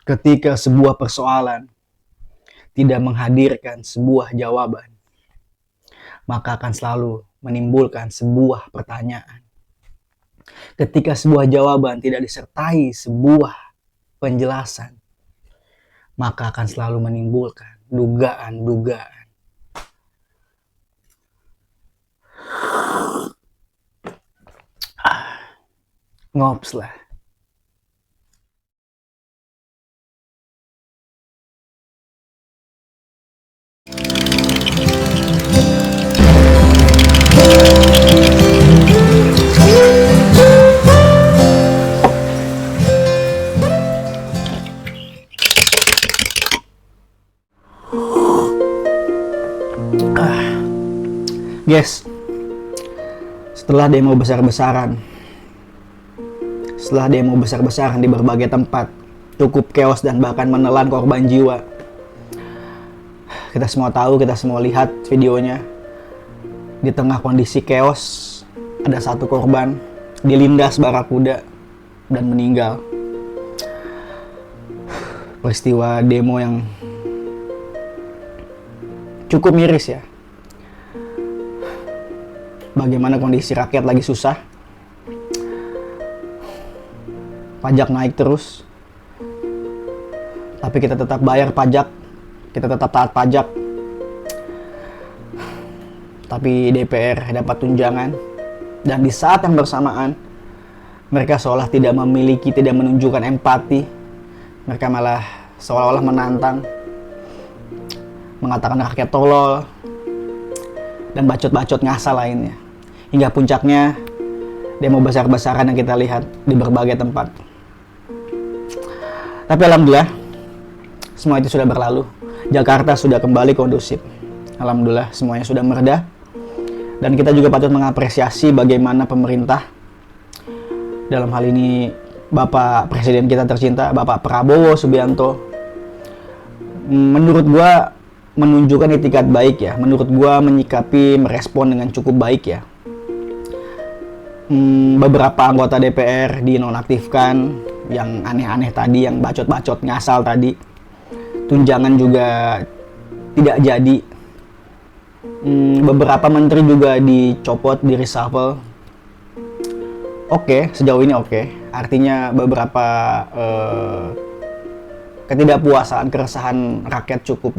Ketika sebuah persoalan tidak menghadirkan sebuah jawaban, maka akan selalu menimbulkan sebuah pertanyaan. Ketika sebuah jawaban tidak disertai sebuah penjelasan, maka akan selalu menimbulkan dugaan-dugaan. Ngops lah. Guys, setelah demo besar-besaran di berbagai tempat, cukup chaos dan bahkan menelan korban jiwa. Kita semua tahu, kita semua lihat videonya. Di tengah kondisi chaos, ada satu korban dilindas barakuda dan meninggal. Peristiwa demo yang cukup miris ya. Bagaimana kondisi rakyat lagi susah, pajak naik terus, tapi kita tetap bayar pajak, kita tetap taat pajak, tapi DPR dapat tunjangan, dan di saat yang bersamaan mereka seolah tidak menunjukkan empati, mereka malah seolah-olah menantang, mengatakan rakyat tolol, dan bacot-bacot ngasal lainnya. Hingga puncaknya demo besar-besaran yang kita lihat di berbagai tempat. Tapi alhamdulillah semua itu sudah berlalu. Jakarta sudah kembali kondusif. Alhamdulillah semuanya sudah mereda. Dan kita juga patut mengapresiasi bagaimana pemerintah, dalam hal ini Bapak Presiden kita tercinta, Bapak Prabowo Subianto, menurut gua menunjukkan itikat baik ya. Menurut gua menyikapi, merespon dengan cukup baik ya. Beberapa anggota DPR dinonaktifkan, yang aneh-aneh tadi, yang bacot-bacot ngasal tadi. Tunjangan juga tidak jadi. Beberapa menteri juga dicopot, di reshuffle. Oke, sejauh ini oke. Artinya beberapa ketidakpuasan, keresahan rakyat cukup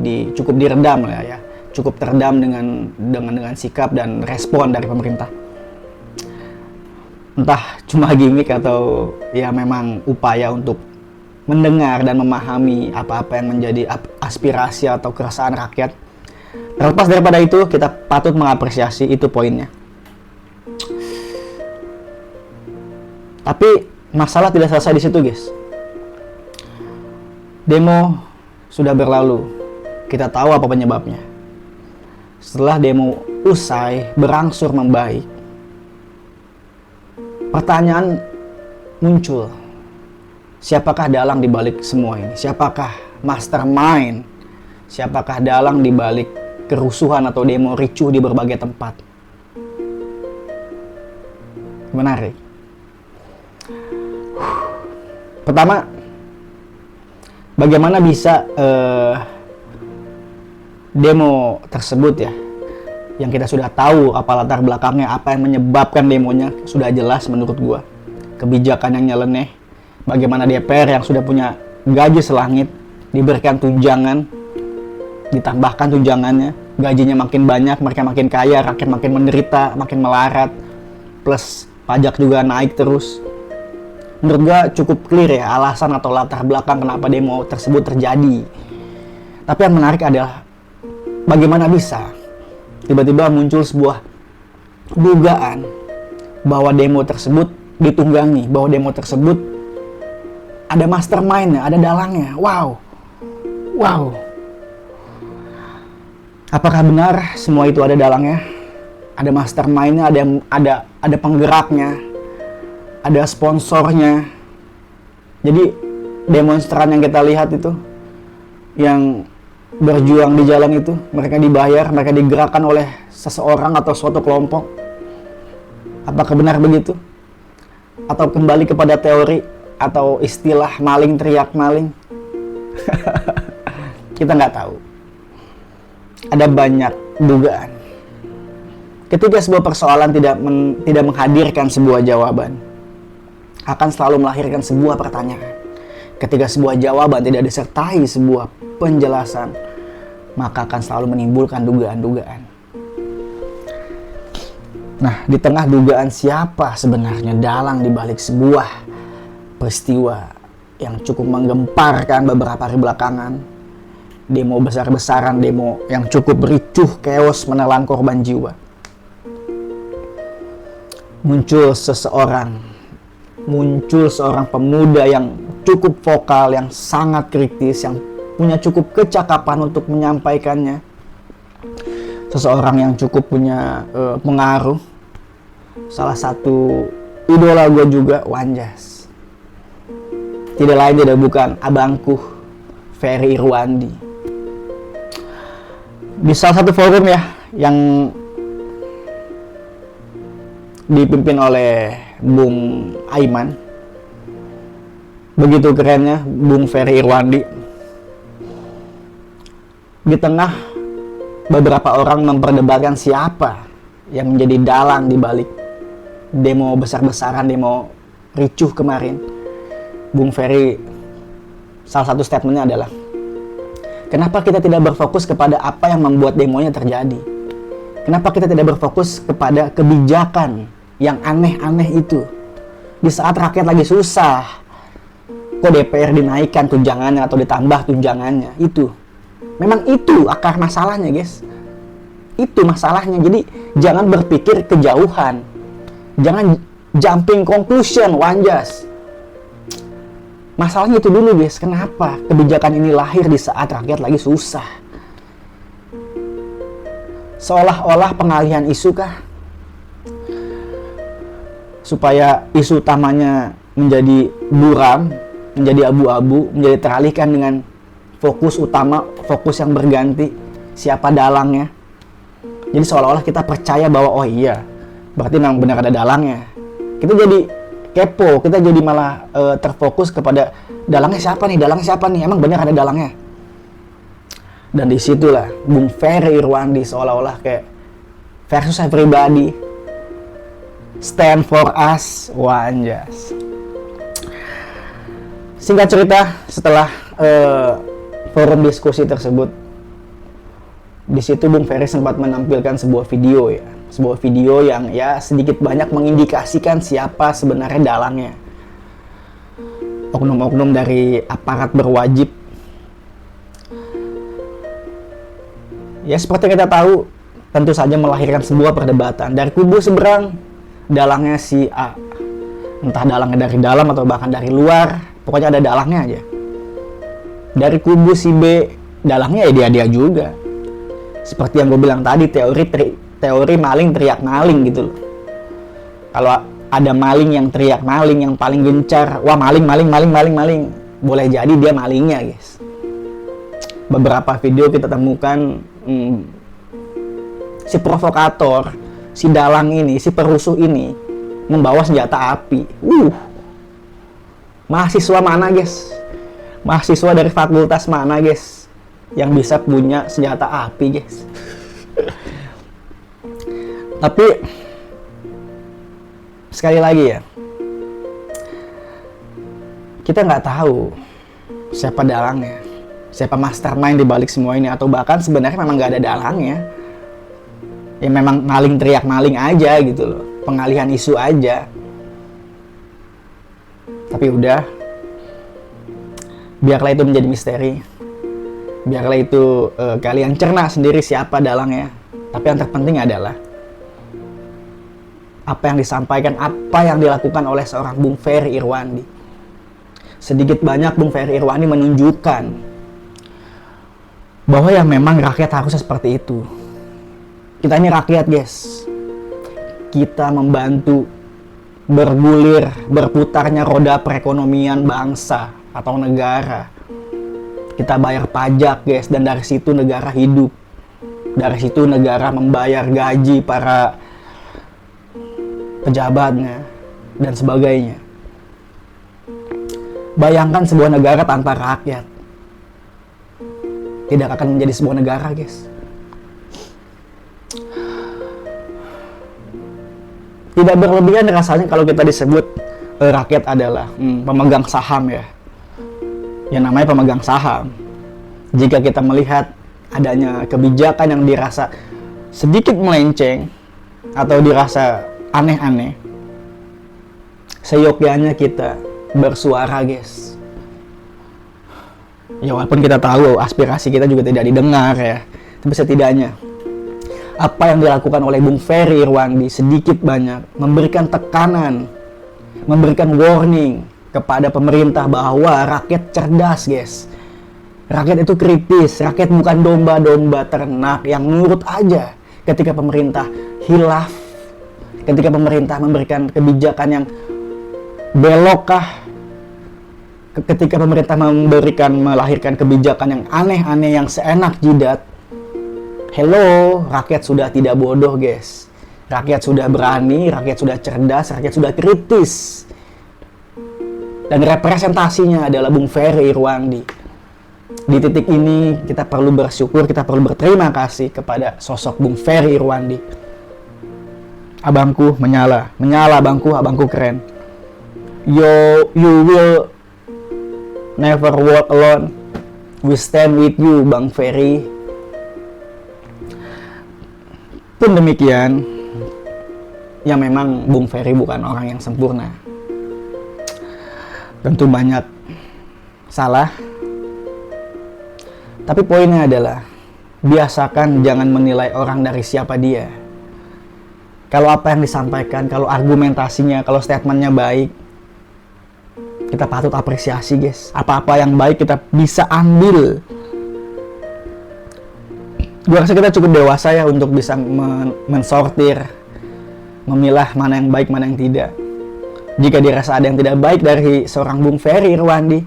diredam lah ya. Cukup teredam dengan sikap dan respon dari pemerintah. Entah cuma gimmick atau ya memang upaya untuk mendengar dan memahami apa-apa yang menjadi aspirasi atau keresahan rakyat. Terlepas daripada itu, kita patut mengapresiasi, itu poinnya. Tapi masalah tidak selesai di situ, guys. Demo sudah berlalu. Kita tahu apa penyebabnya. Setelah demo usai, berangsur membaik, pertanyaan muncul. Siapakah dalang di balik semua ini? Siapakah mastermind? Siapakah dalang di balik kerusuhan atau demo ricuh di berbagai tempat? Menarik. Pertama, bagaimana bisa demo tersebut ya, yang kita sudah tahu apa latar belakangnya, apa yang menyebabkan demonya, sudah jelas menurut gua. Kebijakan yang nyeleneh, bagaimana DPR yang sudah punya gaji selangit diberikan tunjangan, ditambahkan tunjangannya, gajinya makin banyak, mereka makin kaya, rakyat makin menderita, makin melarat, plus pajak juga naik terus. Menurut gua cukup clear ya alasan atau latar belakang kenapa demo tersebut terjadi. Tapi yang menarik adalah bagaimana bisa tiba-tiba muncul sebuah dugaan bahwa demo tersebut ditunggangi, bahwa demo tersebut ada mastermind-nya, ada dalangnya. Wow. Apakah benar semua itu ada dalangnya? Ada mastermind-nya, ada penggeraknya, ada sponsornya. Jadi demonstran yang kita lihat itu, yang berjuang di jalan itu, mereka dibayar, mereka digerakkan oleh seseorang atau suatu kelompok. Apakah benar begitu? Atau kembali kepada teori atau istilah maling teriak maling? Kita nggak tahu. Ada banyak dugaan. Ketika sebuah persoalan tidak menghadirkan sebuah jawaban, akan selalu melahirkan sebuah pertanyaan. Ketika sebuah jawaban tidak disertai sebuah penjelasan, maka akan selalu menimbulkan dugaan-dugaan. Nah, di tengah dugaan siapa sebenarnya dalang dibalik sebuah peristiwa yang cukup menggemparkan beberapa hari belakangan, demo besar-besaran, demo yang cukup ricuh, chaos, menelan korban jiwa. Muncul seorang pemuda yang cukup vokal, yang sangat kritis, yang punya cukup kecakapan untuk menyampaikannya. Seseorang yang cukup punya pengaruh. Salah satu idola gue juga, Wanjas. Tidak lain tidak bukan abangku, Ferry Irwandi. Di salah satu forum ya, yang dipimpin oleh Bung Aiman, begitu kerennya Bung Ferry Irwandi. Di tengah beberapa orang memperdebatkan siapa yang menjadi dalang di balik demo besar-besaran, demo ricuh kemarin, Bung Ferry salah satu statementnya adalah, kenapa kita tidak berfokus kepada apa yang membuat demonya terjadi? Kenapa kita tidak berfokus kepada kebijakan yang aneh-aneh itu? Di saat rakyat lagi susah, kok DPR dinaikkan tunjangannya atau ditambah tunjangannya? Itu memang itu akar masalahnya, guys. Itu masalahnya. Jadi jangan berpikir kejauhan, jangan jumping conclusion, Wanjas. Masalahnya itu dulu, guys. Kenapa kebijakan ini lahir di saat rakyat lagi susah? Seolah-olah pengalihan isu kah? Supaya isu utamanya menjadi buram, menjadi abu-abu, menjadi teralihkan dengan fokus utama, fokus yang berganti, siapa dalangnya. Jadi seolah-olah kita percaya bahwa oh iya, berarti memang benar ada dalangnya. Kita jadi kepo, kita jadi malah terfokus kepada dalangnya siapa nih, emang benar ada dalangnya. Dan disitulah Bung Ferry Irwandi seolah-olah kayak versus everybody, stand for us, Wanjas. Singkat cerita, setelah forum diskusi tersebut, di situ Bung Ferry sempat menampilkan sebuah video yang ya sedikit banyak mengindikasikan siapa sebenarnya dalangnya. Oknum-oknum dari aparat berwajib. Ya seperti kita tahu, tentu saja melahirkan sebuah perdebatan. Dari kubu seberang, dalangnya si A. Entah dalangnya dari dalam atau bahkan dari luar, pokoknya ada dalangnya aja. Dari kubu si B, dalangnya ya dia juga. Seperti yang gue bilang tadi, teori maling teriak maling gitu loh. Kalau ada maling yang teriak maling, yang paling gencar, wah maling. Boleh jadi dia malingnya, guys. Beberapa video kita temukan si provokator, si dalang ini, si perusuh ini membawa senjata api. Mahasiswa mana, guys? Mahasiswa dari fakultas mana, guys, yang bisa punya senjata api, guys? Tapi sekali lagi ya, kita nggak tahu siapa dalangnya, siapa mastermind di balik semua ini, atau bahkan sebenarnya memang nggak ada dalangnya. Ya memang maling teriak maling aja gitu loh, pengalihan isu aja. Tapi udah, biarlah itu menjadi misteri. Biarlah itu kalian cerna sendiri siapa dalangnya. Tapi yang terpenting adalah apa yang disampaikan, apa yang dilakukan oleh seorang Bung Ferry Irwandi. Sedikit banyak Bung Ferry Irwandi menunjukkan bahwa ya memang rakyat harusnya seperti itu. Kita ini rakyat, guys. Kita membantu bergulir, berputarnya roda perekonomian bangsa atau negara. Kita bayar pajak, guys, dan dari situ negara hidup. Dari situ negara membayar gaji para pejabatnya dan sebagainya. Bayangkan sebuah negara tanpa rakyat. tidak akan menjadi sebuah negara, guys. Tidak berlebihan rasanya kalau kita disebut rakyat adalah pemegang saham ya. Yang namanya pemegang saham. Jika kita melihat adanya kebijakan yang dirasa sedikit melenceng atau dirasa aneh-aneh, seyogyanya kita bersuara, guys. Ya walaupun kita tahu aspirasi kita juga tidak didengar ya, tapi setidaknya apa yang dilakukan oleh Bung Ferry Irwandi sedikit banyak memberikan tekanan, memberikan warning kepada pemerintah bahwa rakyat cerdas, guys. Rakyat itu kritis, rakyat bukan domba-domba ternak yang nurut aja ketika pemerintah hilaf, ketika pemerintah memberikan kebijakan yang belokkah, ketika pemerintah melahirkan kebijakan yang aneh-aneh, yang seenak jidat. Hello, rakyat sudah tidak bodoh, guys. Rakyat sudah berani, rakyat sudah cerdas, rakyat sudah kritis. Dan representasinya adalah Bung Ferry Irwandi. Di titik ini kita perlu bersyukur, kita perlu berterima kasih kepada sosok Bung Ferry Irwandi. Abangku menyala abangku keren. You will never walk alone. We stand with you, Bang Ferry. Pun demikian, ya memang Bung Ferry bukan orang yang sempurna. Tentu banyak salah. Tapi poinnya adalah, biasakan jangan menilai orang dari siapa dia. Kalau apa yang disampaikan, kalau argumentasinya, kalau statementnya baik, kita patut apresiasi, guys. Apa-apa yang baik kita bisa ambil. Gue rasa kita cukup dewasa ya untuk bisa mensortir, memilah mana yang baik, mana yang tidak. Jika dirasa ada yang tidak baik dari seorang Bung Ferry Irwandi,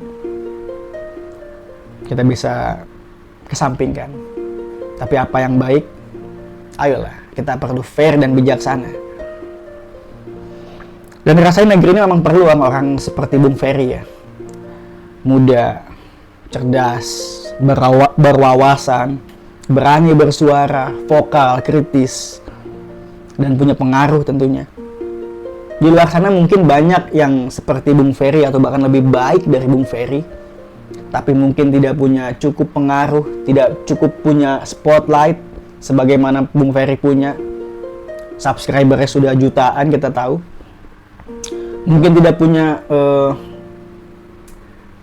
kita bisa kesampingkan. Tapi apa yang baik, ayolah, kita perlu fair dan bijaksana. Dan rasanya negeri ini memang perlu orang seperti Bung Ferry ya. Muda, cerdas, berwawasan, berani bersuara, vokal, kritis, dan punya pengaruh tentunya. Di luar sana mungkin banyak yang seperti Bung Ferry atau bahkan lebih baik dari Bung Ferry, tapi mungkin tidak punya cukup pengaruh, tidak cukup punya spotlight sebagaimana Bung Ferry punya. Subscribernya sudah jutaan, kita tahu. Mungkin tidak punya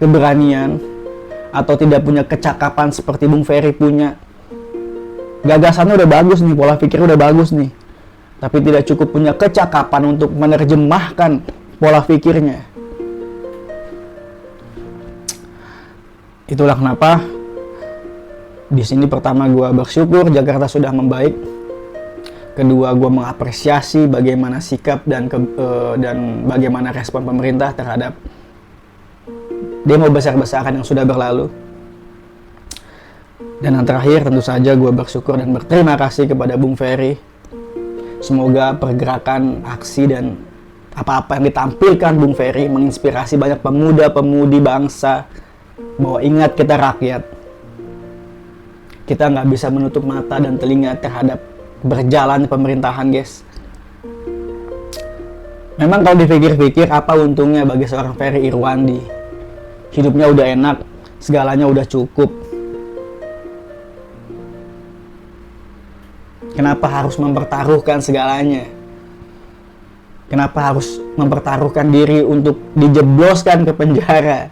keberanian atau tidak punya kecakapan seperti Bung Ferry punya. Gagasannya udah bagus nih, pola pikir udah bagus nih, tapi tidak cukup punya kecakapan untuk menerjemahkan pola pikirnya. Itulah kenapa di sini pertama gue bersyukur Jakarta sudah membaik. Kedua, gue mengapresiasi bagaimana sikap dan bagaimana respon pemerintah terhadap demo besar-besaran yang sudah berlalu. Dan yang terakhir, tentu saja gue bersyukur dan berterima kasih kepada Bung Ferry. Semoga pergerakan, aksi, dan apa-apa yang ditampilkan Bung Ferry menginspirasi banyak pemuda-pemudi bangsa bahwa ingat kita rakyat. Kita nggak bisa menutup mata dan telinga terhadap berjalan pemerintahan, guys. Memang kalau dipikir-pikir, apa untungnya bagi seorang Ferry Irwandi? Hidupnya udah enak, segalanya udah cukup. Kenapa harus mempertaruhkan segalanya? Kenapa harus mempertaruhkan diri untuk dijebloskan ke penjara?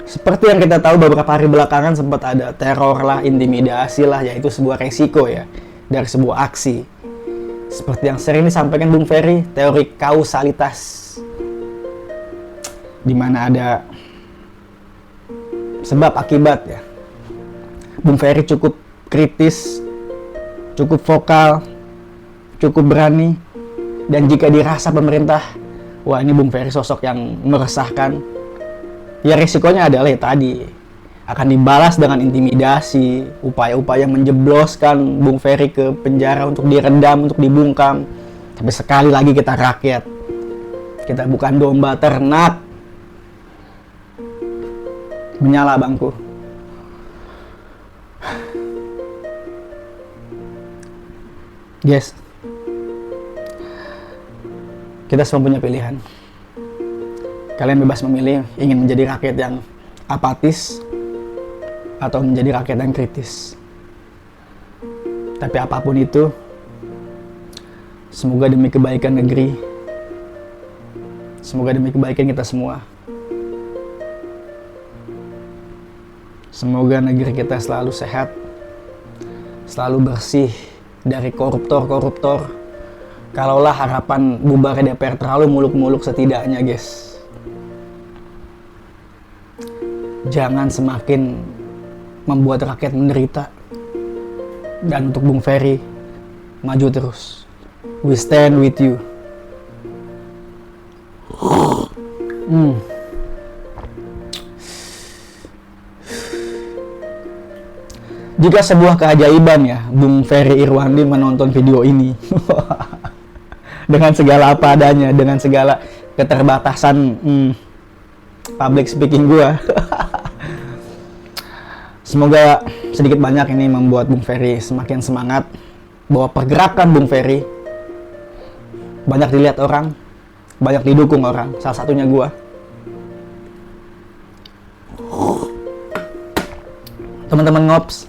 Seperti yang kita tahu beberapa hari belakangan sempat ada teror lah, intimidasi lah, yaitu sebuah resiko ya dari sebuah aksi. Seperti yang sering disampaikan Bung Ferry, teori kausalitas, di mana ada sebab akibat ya. Bung Ferry cukup kritis, cukup vokal, cukup berani, dan jika dirasa pemerintah, wah ini Bung Ferry sosok yang meresahkan, ya risikonya adalah ya tadi, akan dibalas dengan intimidasi, upaya-upaya menjebloskan Bung Ferry ke penjara untuk diredam, untuk dibungkam. Tapi sekali lagi kita rakyat, kita bukan domba ternak. Menyala bangku. Guys, kita semua punya pilihan. Kalian bebas memilih ingin menjadi rakyat yang apatis atau menjadi rakyat yang kritis. Tapi apapun itu, semoga demi kebaikan negeri, semoga demi kebaikan kita semua. Semoga negeri kita selalu sehat, selalu bersih dari koruptor-koruptor. Kalaulah harapan bubar DPR terlalu muluk-muluk setidaknya, guys. Jangan semakin membuat rakyat menderita. Dan untuk Bung Ferry, maju terus. We stand with you. Jika sebuah keajaiban ya, Bung Ferry Irwandi menonton video ini dengan segala apa adanya, dengan segala keterbatasan public speaking gua. Semoga sedikit banyak ini membuat Bung Ferry semakin semangat bahwa pergerakan Bung Ferry banyak dilihat orang, banyak didukung orang, salah satunya gua. Teman-teman Ngops,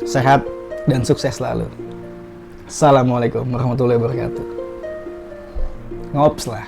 sehat dan sukses selalu. Assalamualaikum warahmatullahi wabarakatuh. Ngops lah.